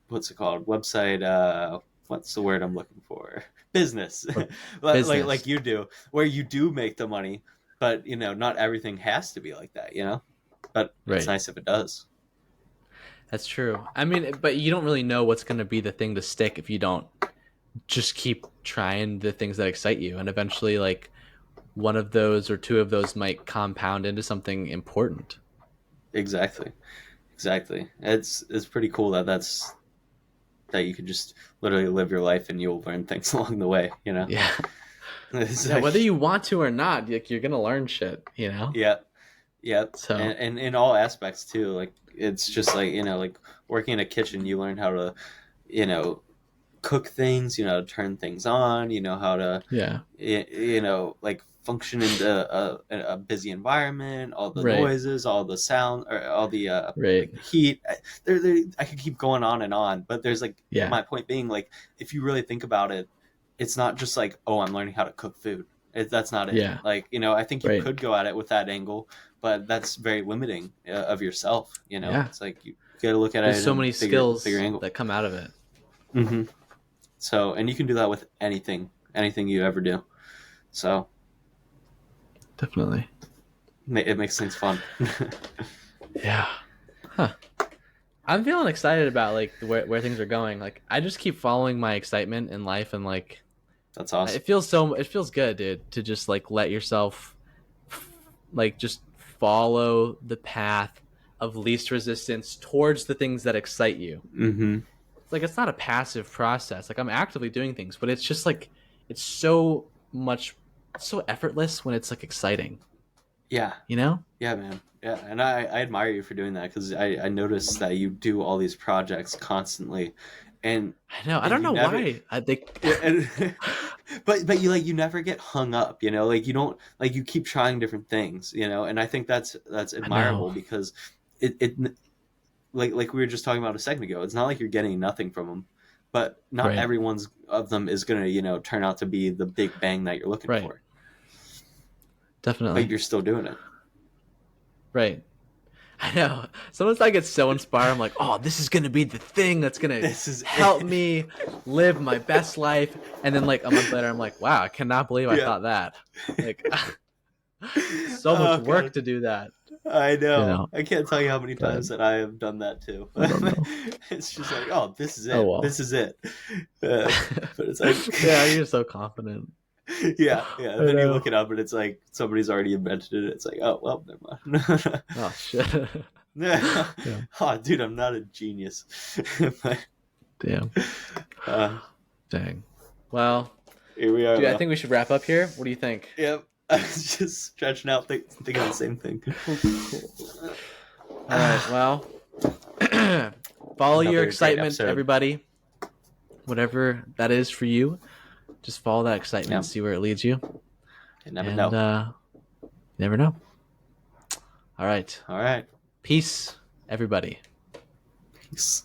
what's it called? Website, what's the word I'm looking for? Business, Or like business. you do, where you do make the money, but not everything has to be like that. But it's Right. nice if it does. That's true. I mean, but you don't really know what's going to be the thing to stick if you don't just keep trying the things that excite you. And eventually, like, one of those or two of those might compound into something important. Exactly, exactly. It's pretty cool that you can just literally live your life and you'll learn things along the way. Yeah. It's Yeah. Whether like, you want to or not, like, you're going to learn shit, you know? yeah. Yep, So, and in all aspects too. Like it's just like like working in a kitchen. You learn how to, you know, cook things. You know, how to turn things on. You know how to, yeah. like function in a busy environment. All the Right. noises, all the sound, or all the Right. like the heat. I could keep going on and on. But there's like Yeah. my point being like if you really think about it, it's not just like, oh, I'm learning how to cook food. That's not it. Yeah. Like I think you Right. could go at it with that angle, but that's very limiting of yourself. Yeah. It's like you got to look at There's it in so a many bigger skills angle. that come out of it. hmm So, and you can do that with anything you ever do. So Definitely. it makes things fun. Yeah. Huh. I'm feeling excited about like where things are going. Like I just keep following my excitement in life and like That's awesome. it feels good, dude, to just like let yourself like just follow the path of least resistance towards the things that excite you. hmm It's like it's not a passive process. Like I'm actively doing things, but it's just like it's so much so effortless when it's like exciting, Yeah, you know? yeah, man. Yeah, and I admire you for doing that because I noticed that you do all these projects constantly, and I know. I and don't you know never why. I think yeah, and, but you never get hung up, like you don't like you keep trying different things, and I think that's I know. admirable because it like we were just talking about a second ago. It's not like you're getting nothing from them, but not Right. everyone's of them is gonna turn out to be the big bang that you're looking Right. for, but Definitely. you're still doing it. Right. I know. Sometimes I get so inspired. I'm like, oh, this is gonna be the thing that's gonna This is help it. me live my best life. And then like a month later, I'm like, wow, I cannot believe I Yeah. thought that. Like, so much Oh work god, to do that. I You know. know. I can't tell you how many But times that I have done that too. I don't know. It's just like, oh, this is Oh it. well. This is it. But it's like, Yeah, you're so confident. yeah, yeah. And I then you know. look it up, and it's like somebody's already invented it. It's like, oh well, never mind. Oh shit. Yeah. Yeah. Oh, dude, I'm not a genius. But, Damn. uh, Dang. Well, here we are, dude, I though. think we should wrap up here. What do you think? Yep. I was just stretching out, thinking the same thing. Cool, cool, cool. All right. Well, follow your Another great excitement, episode. everybody. Whatever that is for you, just follow that excitement Yeah. and see where it leads you. You never And know. never know. All right. All right. Peace, everybody. Peace.